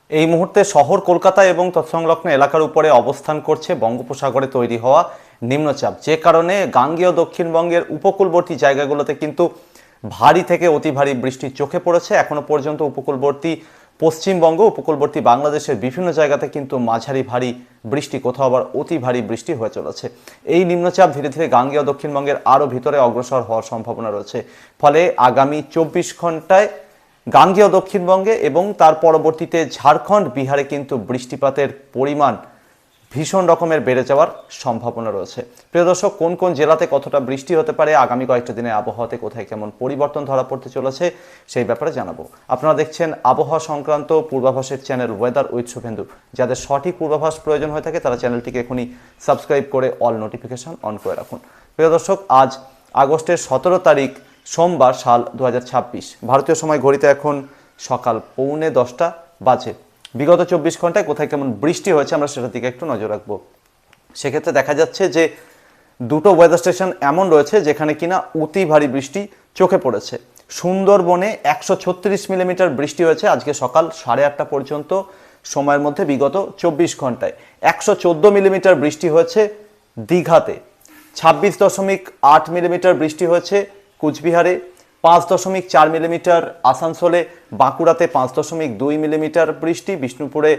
এই মুহূর্তে শহর কলকাতা এবং তৎসংলগ্ন এলাকার উপরে অবস্থান করছে বঙ্গোপসাগরে তৈরি হওয়া নিম্নচাপ, যে কারণে গাঙ্গেয় দক্ষিণবঙ্গের উপকূলবর্তী জায়গাগুলোতে কিন্তু ভারী থেকে অতি ভারী বৃষ্টি চোখে পড়েছে। এখনো পর্যন্ত উপকূলবর্তী পশ্চিমবঙ্গ, উপকূলবর্তী বাংলাদেশের বিভিন্ন জায়গাতে কিন্তু মাঝারি ভারী বৃষ্টি, কোথাও আবার অতি ভারী বৃষ্টি হয়ে চলেছে। এই নিম্নচাপ ধীরে ধীরে গাঙ্গেয় দক্ষিণবঙ্গের আরও ভিতরে অগ্রসর হওয়ার সম্ভাবনা রয়েছে। ফলে আগামী 24 ঘন্টায় গাঙ্গেয় দক্ষিণবঙ্গে এবং তার পরবর্তীতে ঝাড়খণ্ড, বিহারে কিন্তু বৃষ্টিপাতের পরিমাণ ভীষণ রকমের বেড়ে যাওয়ার সম্ভাবনা রয়েছে। প্রিয় দর্শক, কোন কোন জেলাতে কতটা বৃষ্টি হতে পারে, আগামী কয়েকটা দিনে আবহাওয়াতে কোথায় কেমন পরিবর্তন ধরা পড়তে চলেছে, সেই ব্যাপারে জানাবো। আপনারা দেখছেন আবহাওয়া সংক্রান্ত পূর্বাভাসের চ্যানেল ওয়েদার উইথ শুভেন্দু। যাদের সঠিক পূর্বাভাস প্রয়োজন হয়ে থাকে তারা চ্যানেলটিকে এখনই সাবস্ক্রাইব করে অল নোটিফিকেশন অন করে রাখুন। প্রিয় দর্শক, আজ আগস্টের 17 তারিখ সোমবার, সাল 2026। ভারতীয় সময় ঘড়িতে এখন সকাল 9:45 বাজে। বিগত 24 ঘন্টায় কোথায় কেমন বৃষ্টি হয়েছে আমরা সেটার দিকে একটু নজর রাখবো। সেক্ষেত্রে দেখা যাচ্ছে যে দুটো ওয়েদার স্টেশন এমন রয়েছে যেখানে কিনা অতি ভারী বৃষ্টি চোখে পড়েছে। সুন্দরবনে 136 মিলিমিটার বৃষ্টি হয়েছে আজকে সকাল 8:30 পর্যন্ত সময়ের মধ্যে। বিগত 24 ঘন্টায় 114 মিলিমিটার বৃষ্টি হয়েছে দীঘাতে, 26.8 মিলিমিটার বৃষ্টি হয়েছে কুচবিহারে, 5.4 মিলিমিটার আসানসোলে, বাঁকুড়াতে 5.2 মিলিমিটার বৃষ্টি, বিষ্ণুপুরে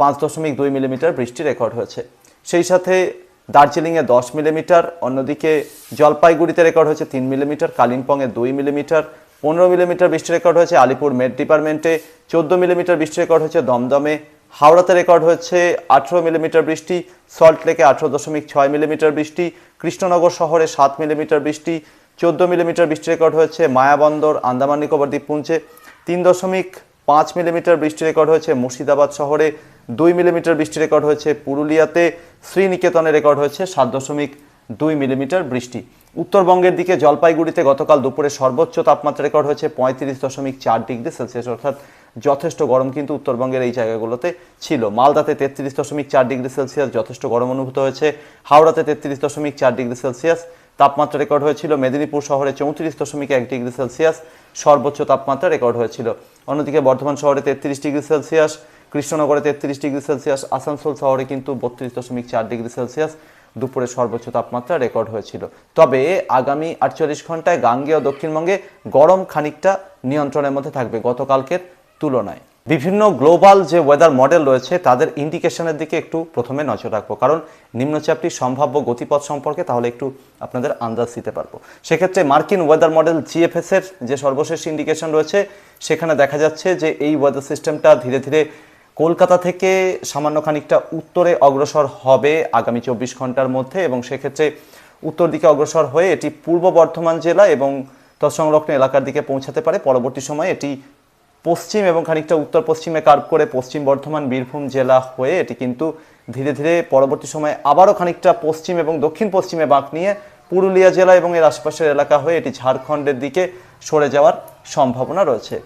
5.2 মিলিমিটার বৃষ্টি রেকর্ড হয়েছে। সেই সাথে দার্জিলিংয়ে 10 মিলিমিটার, অন্যদিকে জলপাইগুড়িতে রেকর্ড হয়েছে 3 মিলিমিটার, কালিম্পংয়ে 2 মিলিমিটার, 15 মিলিমিটার বৃষ্টি রেকর্ড হয়েছে আলিপুর মেট ডিপার্টমেন্টে, 14 মিলিমিটার বৃষ্টি রেকর্ড হয়েছে দমদমে, হাওড়াতে রেকর্ড হয়েছে 18 মিলিমিটার বৃষ্টি, সল্টলেকে 18.6 মিলিমিটার বৃষ্টি, কৃষ্ণনগর শহরে 7 মিলিমিটার বৃষ্টি, 14 মিলিমিটার বৃষ্টি রেকর্ড হয়েছে মায়াবন্দর আন্দামান নিকোবর দ্বীপপুঞ্জে, 3.5 মিলিমিটার বৃষ্টি রেকর্ড হয়েছে মুর্শিদাবাদ শহরে, 2 মিলিমিটার বৃষ্টি রেকর্ড হয়েছে পুরুলিয়াতে, শ্রীনিকেতনে রেকর্ড হয়েছে 7.2 মিলিমিটার বৃষ্টি। উত্তরবঙ্গের দিকে জলপাইগুড়িতে গতকাল দুপুরে সর্বোচ্চ তাপমাত্রা রেকর্ড হয়েছে 35.4 ডিগ্রি সেলসিয়াস, অর্থাৎ যথেষ্ট গরম কিন্তু উত্তরবঙ্গের এই জায়গাগুলোতে ছিল। মালদাতে 33.4 ডিগ্রি সেলসিয়াস, যথেষ্ট গরম অনুভূত হয়েছে। হাওড়াতে 33.4 ডিগ্রি সেলসিয়াস তাপমাত্রা রেকর্ড হয়েছিল। মেদিনীপুর শহরে 34.1 ডিগ্রি সেলসিয়াস সর্বোচ্চ তাপমাত্রা রেকর্ড হয়েছিল। অন্যদিকে বর্ধমান শহরে 33 ডিগ্রি সেলসিয়াস, কৃষ্ণনগরে 33 ডিগ্রি সেলসিয়াস, আসানসোল শহরে কিন্তু 32.4 ডিগ্রি সেলসিয়াস দুপুরে সর্বোচ্চ তাপমাত্রা রেকর্ড হয়েছিল। তবে আগামী 48 ঘন্টায় গাঙ্গেয় দক্ষিণবঙ্গে গরম খানিকটা নিয়ন্ত্রণের মধ্যে থাকবে গতকালকের তুলনায়। বিভিন্ন গ্লোবাল যে ওয়েদার মডেল রয়েছে তাদের ইন্ডিকেশনের দিকে একটু প্রথমে নজর রাখবো, কারণ নিম্নচাপটির সম্ভাব্য গতিপথ সম্পর্কে তাহলে একটু আপনাদের আন্দাজ দিতে পারবো। সেক্ষেত্রে মার্কিন ওয়েদার মডেল GFS এর যে সর্বশেষ ইন্ডিকেশন রয়েছে সেখানে দেখা যাচ্ছে যে এই ওয়েদার সিস্টেমটা ধীরে ধীরে কলকাতা থেকে সামান্য খানিকটা উত্তরে অগ্রসর হবে আগামী 24 ঘন্টার মধ্যে, এবং সেক্ষেত্রে উত্তর দিকে অগ্রসর হয়ে এটি পূর্ব বর্ধমান জেলা এবং তৎসংলগ্ন এলাকার দিকে পৌঁছাতে পারে। পরবর্তী সময়ে এটি পশ্চিম এবং খানিকটা উত্তর পশ্চিমে কার্ভ করে পশ্চিম বর্ধমান, বীরভূম জেলা হয়ে এটি কিন্তু ধীরে ধীরে পরবর্তী সময়ে আবারও খানিকটা পশ্চিম এবং দক্ষিণ পশ্চিমে বাঁক নিয়ে পুরুলিয়া জেলা এবং এর আশপাশের এলাকা হয়ে এটি ঝাড়খণ্ডের দিকে সরে যাওয়ার সম্ভাবনা রয়েছে।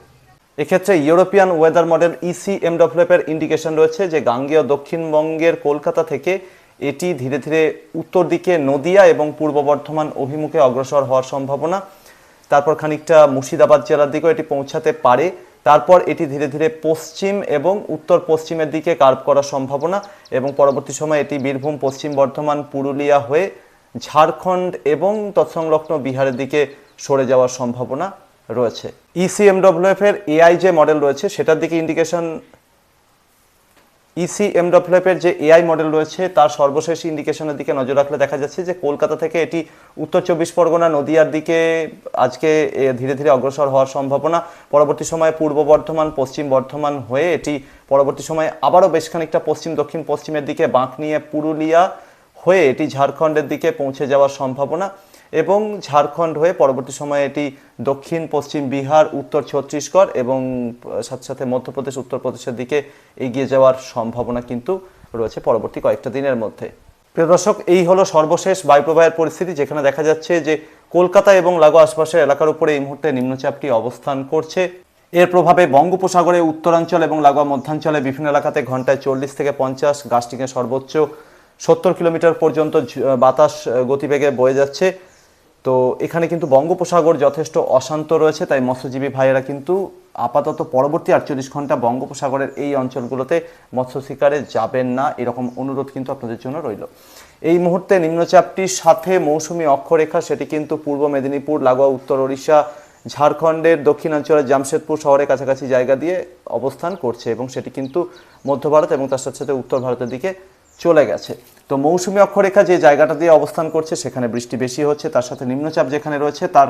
এক্ষেত্রে ইউরোপিয়ান ওয়েদার মডেল ECMWF এর ইন্ডিকেশন রয়েছে যে গাঙ্গেয় দক্ষিণবঙ্গের কলকাতা থেকে এটি ধীরে ধীরে উত্তর দিকে নদিয়া এবং পূর্ব বর্ধমান অভিমুখে অগ্রসর হওয়ার সম্ভাবনা। তারপর খানিকটা মুর্শিদাবাদ জেলার দিকেও এটি পৌঁছাতে পারে। তারপর এটি ধীরে ধীরে পশ্চিম এবং উত্তর পশ্চিমের দিকে কার্ভ করার সম্ভাবনা, এবং পরবর্তী সময়ে এটি বীরভূম, পশ্চিম বর্ধমান, পুরুলিয়া হয়ে ঝাড়খণ্ড এবং তৎসংলগ্ন বিহারের দিকে সরে যাওয়ার সম্ভাবনা রয়েছে। ECMWF এর AI যে মডেল রয়েছে সেটার দিকে ইন্ডিকেশন, ECMWF এর যে AI মডেল রয়েছে তার সর্বশেষ ইন্ডিকেশনের দিকে নজর রাখলে দেখা যাচ্ছে যে কলকাতা থেকে এটি উত্তর 24 পরগনা, নদিয়ার দিকে আজকে ধীরে ধীরে অগ্রসর হওয়ার সম্ভাবনা। পরবর্তী সময়ে পূর্ব বর্ধমান, পশ্চিম বর্ধমান হয়ে এটি পরবর্তী সময়ে আবারও বেশ খানিকটা পশ্চিম দক্ষিণ পশ্চিমের দিকে বাঁক নিয়ে পুরুলিয়া হয়ে এটি ঝাড়খণ্ডের দিকে পৌঁছে যাওয়ার সম্ভাবনা, এবং ঝাড়খণ্ড হয়ে পরবর্তী সময়ে এটি দক্ষিণ পশ্চিম বিহার, উত্তর ছত্তিশগড় এবং সাথে সাথে মধ্যপ্রদেশ, উত্তরপ্রদেশের দিকে এগিয়ে যাওয়ার সম্ভাবনা কিন্তু রয়েছে পরবর্তী কয়েকটা দিনের মধ্যে। প্রিয় দর্শক, এই হলো সর্বশেষ বায়ুপ্রবাহের পরিস্থিতি, যেখানে দেখা যাচ্ছে যে কলকাতা এবং লাগোয়া আশপাশের এলাকার উপরে এই মুহূর্তে নিম্নচাপটি অবস্থান করছে। এর প্রভাবে বঙ্গোপসাগরে উত্তরাঞ্চল এবং লাগোয়া মধ্যাঞ্চলে বিভিন্ন এলাকাতে ঘন্টায় 40 থেকে 50, গাস্টিংয়ে সর্বোচ্চ 70 কিলোমিটার পর্যন্ত বাতাস গতিবেগে বয়ে যাচ্ছে। তো এখানে কিন্তু বঙ্গোপসাগর যথেষ্ট অশান্ত রয়েছে, তাই মৎস্যজীবী ভাইয়েরা কিন্তু আপাতত পরবর্তী 48 ঘন্টা বঙ্গোপসাগরের এই অঞ্চলগুলোতে মৎস্য শিকারে যাবেন না, এরকম অনুরোধ কিন্তু আপনাদের জন্য রইল। এই মুহূর্তে নিম্নচাপটির সাথে মৌসুমী অক্ষরেখা, সেটি কিন্তু পূর্ব মেদিনীপুর লাগোয়া উত্তর ওড়িশা, ঝাড়খণ্ডের দক্ষিণাঞ্চলের জামশেদপুর শহরের কাছাকাছি জায়গা দিয়ে অবস্থান করছে এবং সেটি কিন্তু মধ্য ভারত এবং তার সাথে সাথে উত্তর ভারতের দিকে চলে গেছে। তো মৌসুমী অক্ষরেখা যে জায়গাটা দিয়ে অবস্থান করছে সেখানে বৃষ্টি বেশি হচ্ছে, তার সাথে নিম্নচাপ যেখানে রয়েছে তার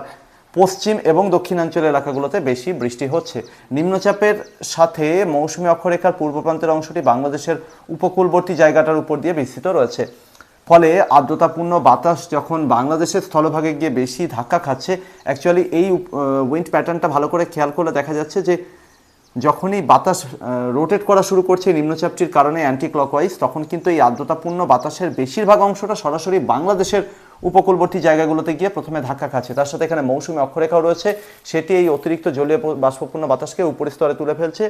পশ্চিম এবং দক্ষিণাঞ্চল এলাকাগুলোতে বেশি বৃষ্টি হচ্ছে। নিম্নচাপের সাথে মৌসুমী অক্ষরেখার পূর্ব প্রান্তের অংশটি বাংলাদেশের উপকূলবর্তী জায়গাটার উপর দিয়ে বিস্তৃত রয়েছে। ফলে আর্দ্রতাপূর্ণ বাতাস যখন বাংলাদেশের স্থলভাগে গিয়ে বেশি ধাক্কা খাচ্ছে, অ্যাকচুয়ালি এই উইন্ড প্যাটার্নটা ভালো করে খেয়াল করলে দেখা যাচ্ছে যে যখনই বাতাস রোটেট করা শুরু করছে নিম্নচাপটির কারণে অ্যান্টি ক্লকওয়াইজ, তখন কিন্তু এই আর্দ্রতাপূর্ণ বাতাসের বেশিরভাগ অংশটা সরাসরি বাংলাদেশের উপকূলবর্তী জায়গাগুলোতে গিয়ে প্রথমে ধাক্কা খাচ্ছে। তার সাথে এখানে মৌসুমী অক্ষরেখাও রয়েছে, সেটি এই অতিরিক্ত জলীয় বাষ্পপূর্ণ বাতাসকে উপরের স্তরে তুলে ফেলছে,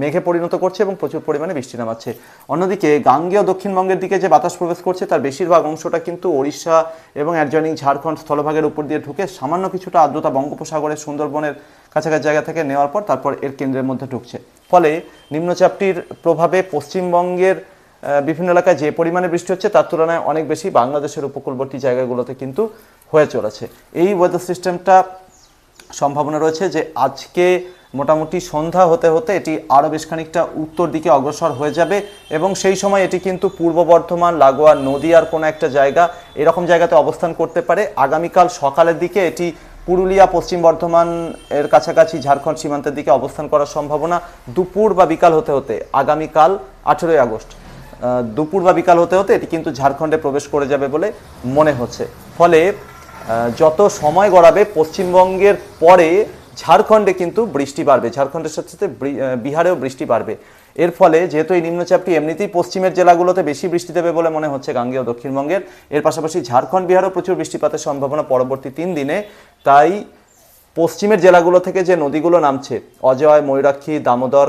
মেঘে পরিণত করছে এবং প্রচুর পরিমাণে বৃষ্টি নামাচ্ছে। অন্যদিকে গাঙ্গেয় দক্ষিণবঙ্গের দিকে যে বাতাস প্রবেশ করছে তার বেশিরভাগ অংশটা কিন্তু ওড়িশা এবং অ্যাডজয়নিং ঝাড়খণ্ড স্থলভাগের উপর দিয়ে ঢুকে সামান্য কিছুটা আর্দ্রতা বঙ্গোপসাগরের সুন্দরবনের কাছাকাছি জায়গা থেকে নেওয়ার পর তারপর এর কেন্দ্রের মধ্যে ঢুকছে। ফলে নিম্নচাপটির প্রভাবে পশ্চিমবঙ্গের বিভিন্ন এলাকায় যে পরিমাণে বৃষ্টি হচ্ছে তার তুলনায় অনেক বেশি বাংলাদেশের উপকূলবর্তী জায়গাগুলোতে কিন্তু হয়ে চলেছে। এই ওয়েদার সিস্টেমটা সম্ভাবনা রয়েছে যে আজকে মোটামুটি সন্ধ্যা হতে হতে এটি আরও বেশ খানিকটা উত্তর দিকে অগ্রসর হয়ে যাবে এবং সেই সময় এটি কিন্তু পূর্ব বর্ধমান লাগোয়া নদীয়ার কোনো একটা জায়গা, এরকম জায়গাতে অবস্থান করতে পারে। আগামীকাল সকালের দিকে এটি পুরুলিয়া, পশ্চিম বর্ধমান এর কাছাকাছি ঝাড়খণ্ড সীমান্তের দিকে অবস্থান করার সম্ভাবনা। দুপুর বা বিকাল হতে হতে আগামীকাল 18ই আগস্ট দুপুর বা বিকাল হতে হতে এটি কিন্তু ঝাড়খণ্ডে প্রবেশ করে যাবে বলে মনে হচ্ছে। ফলে যত সময় গড়াবে পশ্চিমবঙ্গের পরে ঝাড়খণ্ডে কিন্তু বৃষ্টি বাড়বে, ঝাড়খণ্ডের সাথে সাথে বিহারেও বৃষ্টি বাড়বে। এর ফলে যেহেতু এই নিম্নচাপটি এমনিতেই পশ্চিমের জেলাগুলোতে বেশি বৃষ্টি দেবে বলে মনে হচ্ছে গাঙ্গেয় দক্ষিণবঙ্গের, এর পাশাপাশি ঝাড়খণ্ড বিহারেও প্রচুর বৃষ্টিপাতের সম্ভাবনা পরবর্তী 3 দিনে। তাই পশ্চিমের জেলাগুলো থেকে যে নদীগুলো নামছে, অজয়, ময়ূরাক্ষী, দামোদর,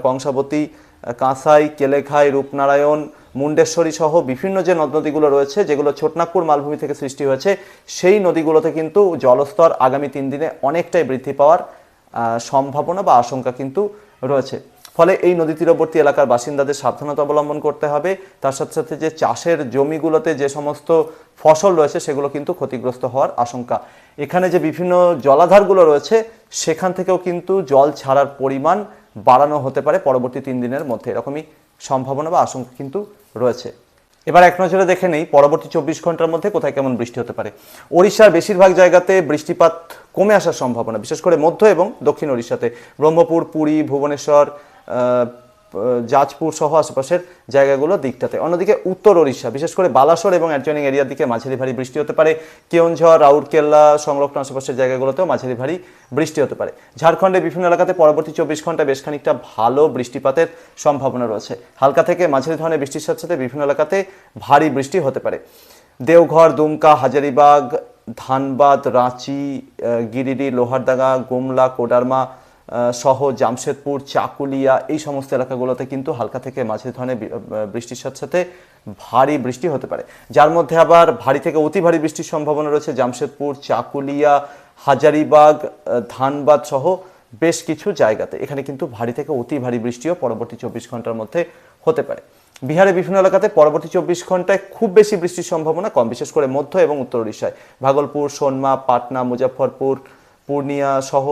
কংসাবতী, কাঁসাই, কেলেখাই, রূপনারায়ণ, মুন্ডেশ্বরী সহ বিভিন্ন যে নদ নদীগুলো রয়েছে যেগুলো ছোটনাগপুর মালভূমি থেকে সৃষ্টি হয়েছে, সেই নদীগুলোতে কিন্তু জলস্তর আগামী 3 দিনে অনেকটাই বৃদ্ধি পাওয়ার সম্ভাবনা বা আশঙ্কা কিন্তু রয়েছে। ফলে এই নদী তীরবর্তী এলাকার বাসিন্দাদের সাবধানতা অবলম্বন করতে হবে। তার সাথে সাথে যে চাষের জমিগুলোতে যে সমস্ত ফসল রয়েছে সেগুলো কিন্তু ক্ষতিগ্রস্ত হওয়ার আশঙ্কা। এখানে যে বিভিন্ন জলাধারগুলো রয়েছে সেখান থেকেও কিন্তু জল ছাড়ার পরিমাণ বাড়ানো হতে পারে পরবর্তী 3 দিনের মধ্যে, এরকমই সম্ভাবনা বা আশঙ্কা কিন্তু রয়েছে। এবার এক নজরে দেখে নেই পরবর্তী 24 ঘন্টার মধ্যে কোথায় কেমন বৃষ্টি হতে পারে। ওড়িশার বেশিরভাগ জায়গাতে বৃষ্টিপাত কমে আসার সম্ভাবনা, বিশেষ করে মধ্য এবং দক্ষিণ ওড়িশাতে, ব্রহ্মপুর, পুরী, ভুবনেশ্বর, যাজপুর সহ আশেপাশের জায়গাগুলো দিকটাতে। অন্যদিকে উত্তর ওড়িশা বিশেষ করে বালাসোর এবং অ্যাডজয়নিং এরিয়ার দিকে মাঝারি ভারী বৃষ্টি হতে পারে। কেওনঝড়, রাউরকেল্লা সংলগ্ন আশেপাশের জায়গাগুলোতেও মাঝারি ভারী বৃষ্টি হতে পারে। ঝাড়খণ্ডের বিভিন্ন এলাকাতে পরবর্তী 24 ঘন্টা বেশ খানিকটা ভালো বৃষ্টিপাতের সম্ভাবনা রয়েছে। হালকা থেকে মাঝারি ধরনের বৃষ্টির সাথে সাথে বিভিন্ন এলাকাতে ভারী বৃষ্টি হতে পারে। দেওঘর, দুমকা, হাজারিবাগ, ধানবাদ, রাঁচি, গিরিডি, লোহারডাঙ্গা, গুমলা, কোডারমা সহ জামশেদপুর, চাকুলিয়া এই সমস্ত এলাকাগুলোতে কিন্তু হালকা থেকে মাঝারি ধরনের বৃষ্টির সাথে সাথে ভারী বৃষ্টি হতে পারে, যার মধ্যে আবার ভারী থেকে অতি ভারী বৃষ্টির সম্ভাবনা রয়েছে জামশেদপুর, চাকুলিয়া, হাজারিবাগ, ধানবাদ সহ বেশ কিছু জায়গাতে। এখানে কিন্তু ভারী থেকে অতি ভারী বৃষ্টিও পরবর্তী 24 ঘন্টার মধ্যে হতে পারে। বিহারের বিভিন্ন এলাকাতে পরবর্তী 24 ঘন্টায় খুব বেশি বৃষ্টির সম্ভাবনা কম, বিশেষ করে মধ্য এবং উত্তর ওড়িশায়। ভাগলপুর, সোনমা, পাটনা, মুজফ্ফরপুর, পূর্ণিয়া সহ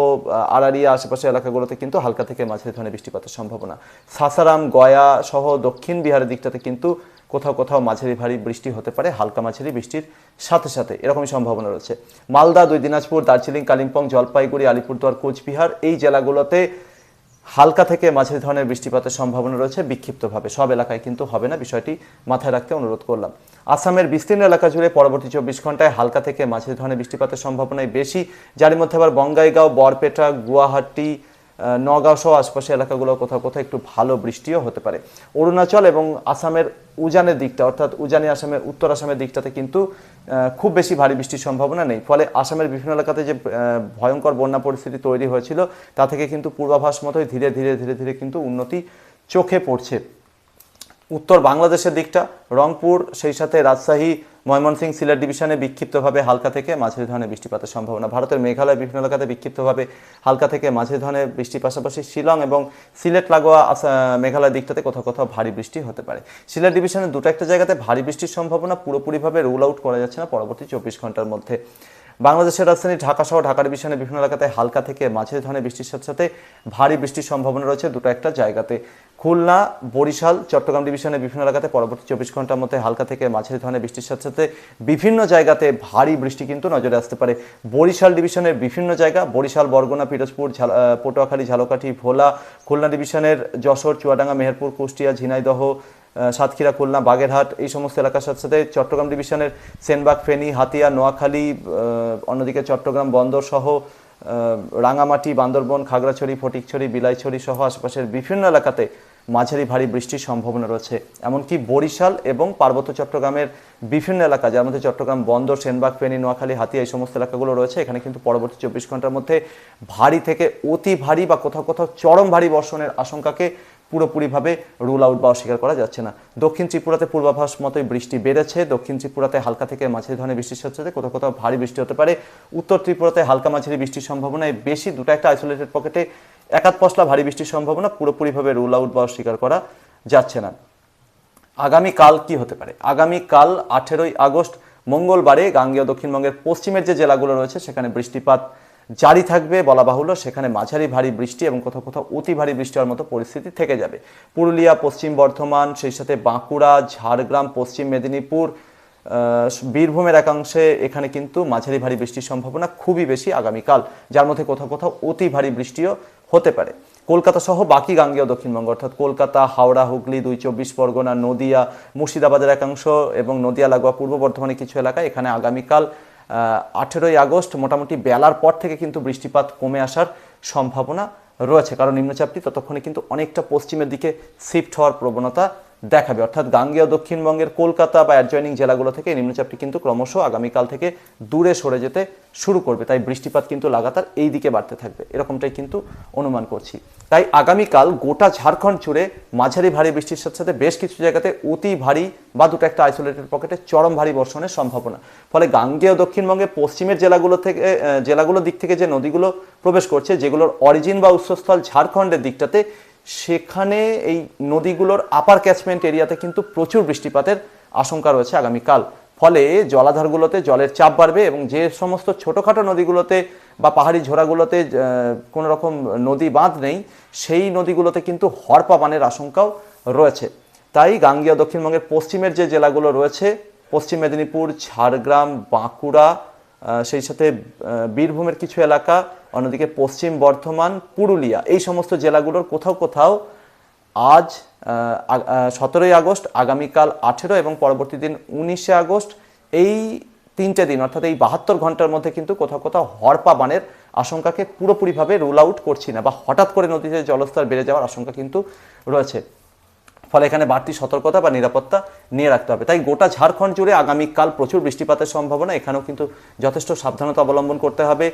আরারিয়া আশেপাশের এলাকাগুলোতে কিন্তু হালকা থেকে মাঝারি ধরনের বৃষ্টিপাতের সম্ভাবনা। সাসারাম, গয়া সহ দক্ষিণ বিহারের দিকটাতে কিন্তু কোথাও কোথাও মাঝারি ভারী বৃষ্টি হতে পারে, হালকা মাঝারি বৃষ্টির সাথে সাথে এরকমই সম্ভাবনা রয়েছে। মালদা, 2 দিনাজপুর, দার্জিলিং, কালিম্পং, জলপাইগুড়ি, আলিপুরদুয়ার, কোচবিহার এই জেলাগুলোতে হালকা থেকে মাঝারি ধরনের বৃষ্টিপাতের সম্ভাবনা রয়েছে বিক্ষিপ্তভাবে, সব এলাকায় কিন্তু হবে না, বিষয়টি মাথায় রাখতে অনুরোধ করলাম। আসামের বিস্তীর্ণ এলাকা জুড়ে পরবর্তী 24 ঘন্টায় হালকা থেকে মাঝারি ধরনের বৃষ্টিপাতের সম্ভাবনাই বেশি, যার মধ্যে আবার বঙ্গাইগাঁও, বরপেটা, গুয়াহাটি, নগাঁও সহ আশপাশের এলাকাগুলো কোথাও কোথাও একটু ভালো বৃষ্টিও হতে পারে। অরুণাচল এবং আসামের উজানের দিকটা অর্থাৎ উজানি আসামের উত্তর আসামের দিকটাতে কিন্তু খুব বেশি ভারী বৃষ্টির সম্ভাবনা নেই। ফলে আসামের বিভিন্ন এলাকাতে যে ভয়ঙ্কর বন্যা পরিস্থিতি তৈরি হয়েছিল তা থেকে কিন্তু পূর্বাভাস মতোই ধীরে ধীরে ধীরে ধীরে কিন্তু উন্নতি চোখে পড়ছে। উত্তর বাংলাদেশের দিকটা রংপুর, সেই সাথে রাজশাহী, ময়মনসিংহ, সিলেট ডিভিশনে বিক্ষিপ্তভাবে হালকা থেকে মাঝারি ধরনের বৃষ্টিপাতের সম্ভাবনা। ভারতের মেঘালয় বিভিন্ন এলাকাতে বিক্ষিপ্তভাবে হালকা থেকে মাঝারি ধরনের বৃষ্টির পাশাপাশি শিলং এবং সিলেট লাগোয়া মেঘালয় দিকটাতে কোথাও কোথাও ভারী বৃষ্টি হতে পারে। সিলেট ডিভিশনের দুটো একটা জায়গাতে ভারী বৃষ্টির সম্ভাবনা পুরোপুরিভাবে রুল আউট করা যাচ্ছে না পরবর্তী 24 ঘন্টার মধ্যে। বাংলাদেশের রাজধানী ঢাকা সহ ঢাকা ডিভিশনের বিভিন্ন এলাকাতে হালকা থেকে মাঝারি ধরনের বৃষ্টির সাথে সাথে ভারী বৃষ্টির সম্ভাবনা রয়েছে দুটো একটা জায়গাতে। খুলনা, বরিশাল, চট্টগ্রাম ডিভিশনের বিভিন্ন এলাকাতে পরবর্তী 24 ঘন্টার মধ্যে হালকা থেকে মাঝারি ধরনের বৃষ্টির সাথে সাথে বিভিন্ন জায়গাতে ভারী বৃষ্টি কিন্তু নজরে আসতে পারে। বরিশাল ডিভিশনের বিভিন্ন জায়গা, বরিশাল, বরগুনা, পিরোজপুর, পটুয়াখালী, ঝালকাঠি, ভোলা, খুলনা ডিভিশনের যশোর, চুয়াডাঙ্গা, মেহেরপুর, কুষ্টিয়া, ঝিনাইদহ, সাতক্ষীরা, খুলনা, বাগেরহাট, এই সমস্ত এলাকার সাথে সাথে চট্টগ্রাম ডিভিশনের সেনবাগ, ফেনী, হাতিয়া, নোয়াখালী, অন্যদিকে চট্টগ্রাম বন্দর সহ রাঙামাটি, বান্দরবন, খাগড়াছড়ি, ফটিকছড়ি, বিলাইছড়ি সহ আশেপাশের বিভিন্ন এলাকাতে মাঝারি ভারী বৃষ্টির সম্ভাবনা রয়েছে। এমনকি বরিশাল এবং পার্বত্য চট্টগ্রামের বিভিন্ন এলাকা, যার মধ্যে চট্টগ্রাম বন্দর, সেনবাগ, ফেনী, নোয়াখালী, হাতিয়া, এই সমস্ত এলাকাগুলো রয়েছে, এখানে কিন্তু পরবর্তী 24 ঘন্টার মধ্যে ভারী থেকে অতি ভারী বা কোথাও কোথাও চরম ভারী বর্ষণের আশঙ্কাকে পুরোপুরিভাবে রুল আউট বা অস্বীকার করা যাচ্ছে না। দক্ষিণ ত্রিপুরাতে পূর্বাভাস মতোই বৃষ্টি বেড়েছে। দক্ষিণ ত্রিপুরাতে হালকা থেকে মাঝারি ধরনের বৃষ্টির সাথে সাথে কোথাও কোথাও ভারী বৃষ্টি হতে পারে। উত্তর ত্রিপুরাতে হালকা মাঝারি বৃষ্টির সম্ভাবনায় বেশি, দুটো একটা আইসোলেটেড পকেটে একাধ পশলা ভারী বৃষ্টির সম্ভাবনা, পুরোপুরিভাবে রুল আউট বা অস্বীকার করা যাচ্ছে না। আগামীকাল কি হতে পারে? আগামীকাল 18ই আগস্ট মঙ্গলবারে গাঙ্গেয় দক্ষিণবঙ্গের পশ্চিমের যে জেলাগুলো রয়েছে সেখানে বৃষ্টিপাত জারি থাকবে বলা বাহুল্য। সেখানে মাঝারি ভারী বৃষ্টি এবং কোথাও কোথাও অতি ভারী বৃষ্টি হওয়ার মতো পরিস্থিতি থেকে যাবে। পুরুলিয়া, পশ্চিম বর্ধমান, সেই সাথে বাঁকুড়া, ঝাড়গ্রাম, পশ্চিম মেদিনীপুর, বীরভূমের একাংশে এখানে কিন্তু মাঝারি ভারী বৃষ্টির সম্ভাবনা খুবই বেশি আগামীকাল, যার মধ্যে কোথাও কোথাও অতি ভারী বৃষ্টিও হতে পারে। কলকাতা সহ বাকি গাঙ্গেয় দক্ষিণবঙ্গ অর্থাৎ কলকাতা, হাওড়া, হুগলি, 2 চব্বিশ পরগনা, নদিয়া, মুর্শিদাবাদের একাংশ এবং নদিয়া লাগোয়া পূর্ব বর্ধমানের কিছু এলাকায় এখানে আগামীকাল 18ই আগস্ট মোটামুটি বেলার পর থেকে কিন্তু বৃষ্টিপাত কমে আসার সম্ভাবনা রয়েছে, কারণ নিম্নচাপটি ততক্ষণে কিন্তু অনেকটা পশ্চিমের দিকে শিফট হওয়ার প্রবণতা দেখাবে। অর্থাৎ গাঙ্গেয় দক্ষিণবঙ্গের কলকাতা বা অ্যাডজয়নিং জেলাগুলো থেকে নিম্নচাপটি কিন্তু ক্রমশ আগামীকাল থেকে দূরে সরে যেতে শুরু করবে, তাই বৃষ্টিপাত কিন্তু লাগাতার এই দিকে বাড়তে থাকবে, এরকমটাই কিন্তু অনুমান করছি। তাই আগামীকাল গোটা ঝাড়খণ্ড জুড়ে মাঝারি ভারী বৃষ্টির সাথে সাথে বেশ কিছু জায়গাতে অতি ভারী বা দুটো একটা আইসোলেটেড পকেটে চরম ভারী বর্ষণের সম্ভাবনা। ফলে গাঙ্গেয় দক্ষিণবঙ্গের পশ্চিমের জেলাগুলোর দিক থেকে যে নদীগুলো প্রবেশ করছে, যেগুলোর অরিজিন বা উৎসস্থল ঝাড়খণ্ডের দিকটাতে, সেখানে এই নদীগুলোর আপার ক্যাচমেন্ট এরিয়াতে কিন্তু প্রচুর বৃষ্টিপাতের আশঙ্কা রয়েছে আগামীকাল। ফলে জলাধারগুলোতে জলের চাপ বাড়বে এবং যে সমস্ত ছোটোখাটো নদীগুলোতে বা পাহাড়ি ঝোড়াগুলোতে কোনো রকম নদী বাঁধ নেই, সেই নদীগুলোতে কিন্তু হড়পা বানের আশঙ্কাও রয়েছে। তাই গাঙ্গেয় দক্ষিণবঙ্গের পশ্চিমের যে জেলাগুলো রয়েছে, পশ্চিম মেদিনীপুর, ঝাড়গ্রাম, বাঁকুড়া, সেই সাথে বীরভূমের কিছু এলাকা, অন্যদিকে পশ্চিম বর্ধমান, পুরুলিয়া, এই সমস্ত জেলাগুলোর কোথাও কোথাও আজ 17ই আগস্ট, আগামীকাল 18 এবং পরবর্তী দিন 19শে আগস্ট, এই 3টে দিন অর্থাৎ এই 72 ঘন্টার মধ্যে কিন্তু কোথাও কোথাও হড়পা বানের আশঙ্কাকে পুরোপুরিভাবে রুল আউট করছি না, বা হঠাৎ করে নদীতে জলস্তর বেড়ে যাওয়ার আশঙ্কা কিন্তু রয়েছে। ফলে এখানে বাড়তি সতর্কতা বা নিরাপত্তা নিয়ে রাখতে হবে। তাই গোটা ঝাড়খণ্ড জুড়ে আগামীকাল প্রচুর বৃষ্টিপাতের সম্ভাবনা, এখানেও কিন্তু যথেষ্ট সাবধানতা অবলম্বন করতে হবে।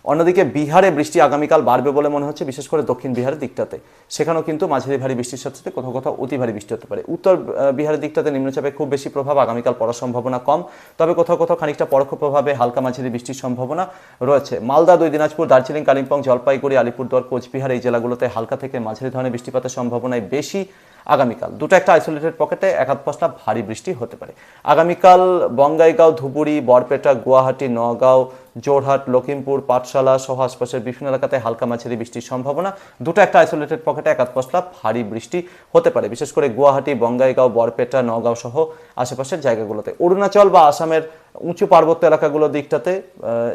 অন্যদিকে বিহারে বৃষ্টি আগামীকাল বাড়বে বলে মনে হচ্ছে, বিশেষ করে দক্ষিণ বিহারের দিকটাতে, সেখানেও কিন্তু মাঝারি ভারী বৃষ্টির সাথে সাথে কোথাও কোথাও অতি ভারী বৃষ্টি হতে পারে। উত্তর বিহারের দিকটাতে নিম্নচাপে খুব বেশি প্রভাব আগামীকাল পড়ার সম্ভাবনা কম, তবে কোথাও কোথাও খানিকটা পরোক্ষ প্রভাবে হালকা মাঝারি বৃষ্টির সম্ভাবনা রয়েছে। মালদা, 2 দিনাজপুর, দার্জিলিং, কালিম্পং, জলপাইগুড়ি, আলিপুরদুয়ার, কোচবিহার, এই জেলাগুলোতে হালকা থেকে মাঝারি ধরনের বৃষ্টিপাতের সম্ভাবনায় বেশি। আগামীকাল দুটো একটা আইসোলেটেড পকেটে একাধ পশলা ভারী বৃষ্টি হতে পারে। আগামীকাল বঙ্গাইগাঁও, ধুবুরি, বরপেটা, গুয়াহাটি, নগাঁও, জোরহাট, লখিমপুর, পাঠশালা সহ আশপাশের বিভিন্ন এলাকাতে হালকা মাঝারি বৃষ্টির সম্ভাবনা। দুটো একটা আইসোলেটেড পকেটে একাধ পশলা ভারী বৃষ্টি হতে পারে, বিশেষ করে গুয়াহাটি, বঙ্গাইগাঁও, বরপেটা, নগাঁও সহ আশেপাশের জায়গাগুলোতে। অরুণাচল বা আসামের উঁচু পার্বত্য এলাকাগুলোর দিকটাতে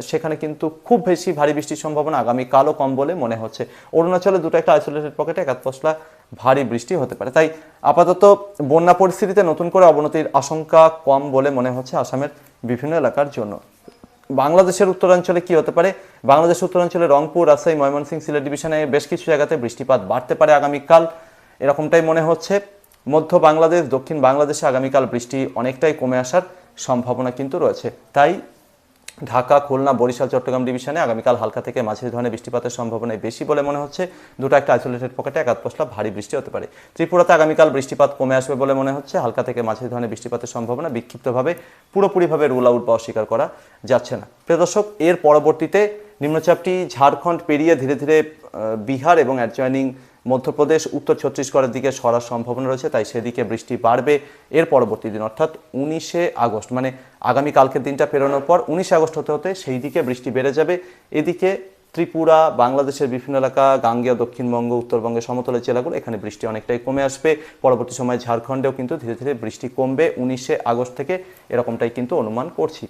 সেখানে কিন্তু খুব বেশি ভারী বৃষ্টির সম্ভাবনা আগামীকালও কম বলে মনে হচ্ছে। অরুণাচলে দুটো একটা আইসোলেটেড পকেটে একাধ পশলা ভারী বৃষ্টি হতে পারে। তাই আপাতত বন্যা পরিস্থিতিতে নতুন করে অবনতির আশঙ্কা কম বলে মনে হচ্ছে আসামের বিভিন্ন এলাকার জন্য। বাংলাদেশের উত্তরাঞ্চলে কি হতে পারে? বাংলাদেশের উত্তরাঞ্চলে রংপুর, রাজশাহী, ময়মনসিংহ, সিলেট ডিভিশনে বেশ কিছু জায়গাতে বৃষ্টিপাত বাড়তে পারে আগামীকাল, এরকমটাই মনে হচ্ছে। মধ্য বাংলাদেশ, দক্ষিণ বাংলাদেশে আগামীকাল বৃষ্টি অনেকটাই কমে আসার সম্ভাবনা কিন্তু রয়েছে। তাই ঢাকা, খুলনা, বরিশাল, চট্টগ্রাম ডিভিশনে আগামীকাল হালকা থেকে মাঝারি ধরনের বৃষ্টিপাতের সম্ভাবনা বেশি বলে মনে হচ্ছে। দুটো একটা আইসোলেটেড পকেটে এক আধ পশলা ভারী বৃষ্টি হতে পারে। ত্রিপুরাতে আগামীকাল বৃষ্টিপাত কমে আসবে বলে মনে হচ্ছে। হালকা থেকে মাঝারি ধরনের বৃষ্টিপাতের সম্ভাবনা, বিক্ষিপ্তভাবে পুরোপুরিভাবে রুল আউট বা অস্বীকার করা যাচ্ছে না। প্রিয় দর্শক, এর পরবর্তীতে নিম্নচাপটি ঝাড়খণ্ড পেরিয়ে ধীরে ধীরে বিহার এবং অ্যাডজয়নিং মধ্যপ্রদেশ, উত্তর ছত্তিশগড়ের দিকে সরার সম্ভাবনা রয়েছে, তাই সেদিকে বৃষ্টি বাড়বে। এর পরবর্তী দিন অর্থাৎ 19শে আগস্ট, মানে আগামীকালকের দিনটা পেরোনোর পর 19শে আগস্ট হতে হতে সেই দিকে বৃষ্টি বেড়ে যাবে। এদিকে ত্রিপুরা, বাংলাদেশের বিভিন্ন এলাকা, গাঙ্গেয় দক্ষিণবঙ্গ, উত্তরবঙ্গের সমতলের জেলাগুলো, এখানে বৃষ্টি অনেকটাই কমে আসবে। পরবর্তী সময়ে ঝাড়খণ্ডেও কিন্তু ধীরে ধীরে বৃষ্টি কমবে 19শে আগস্ট থেকে, এরকমটাই কিন্তু অনুমান করছি।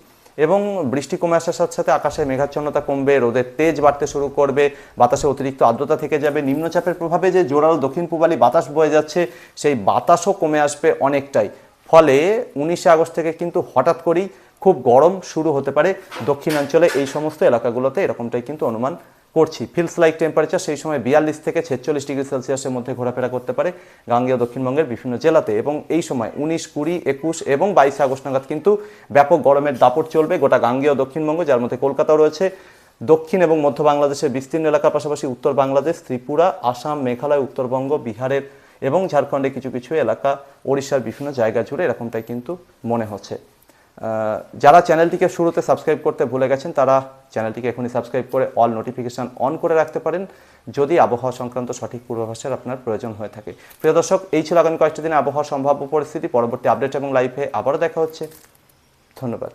এবং বৃষ্টি কমে আসার সাথে সাথে আকাশে মেঘাচ্ছন্নতা কমবে, রোদের তেজ বাড়তে শুরু করবে, বাতাসে অতিরিক্ত আর্দ্রতা থেকে যাবে। নিম্নচাপের প্রভাবে যে জোরালো দক্ষিণ পূবালি বাতাস বয়ে যাচ্ছে, সেই বাতাসও কমে আসবে অনেকটাই। ফলে 19শে আগস্ট থেকে কিন্তু হঠাৎ করেই খুব গরম শুরু হতে পারে দক্ষিণাঞ্চলে, এই সমস্ত এলাকাগুলোতে, এরকমটাই কিন্তু অনুমান করছি। ফিলস লাইক টেম্পারেচার সেই সময় 42 থেকে 46 ডিগ্রি সেলসিয়াসের মধ্যে ঘোরাফেরা করতে পারে গাঙ্গেয় দক্ষিণবঙ্গের বিভিন্ন জেলাতে। এবং এই সময় 19, 20, 21 এবং 22 আগস্ট নাগাদ কিন্তু ব্যাপক গরমের দাপট চলবে গোটা গাঙ্গেয় দক্ষিণবঙ্গ, যার মধ্যে কলকাতাও রয়েছে। দক্ষিণ এবং মধ্য বাংলাদেশের বিস্তীর্ণ এলাকার পাশাপাশি উত্তর বাংলাদেশ, ত্রিপুরা, আসাম, মেঘালয়, উত্তরবঙ্গ, বিহারের এবং ঝাড়খণ্ডে কিছু কিছু এলাকা, ওড়িশার বিভিন্ন জায়গা জুড়ে এরকমটাই কিন্তু মনে হচ্ছে। যারা চ্যানেলটিকে শুরুতে সাবস্ক্রাইব করতে ভুলে গেছেন, তারা চ্যানেলটিকে এখনই সাবস্ক্রাইব করে অল নোটিফিকেশান অন করে রাখতে পারেন যদি আবহাওয়া সংক্রান্ত সঠিক পূর্বাভাসের আপনার প্রয়োজন হয়ে থাকে। প্রিয় দর্শক, এই ছিল আগামী কয়েকটি দিনে আবহাওয়ার সম্ভাব্য পরিস্থিতি। পরবর্তী আপডেট এবং লাইভে আবারও দেখা হচ্ছে। ধন্যবাদ।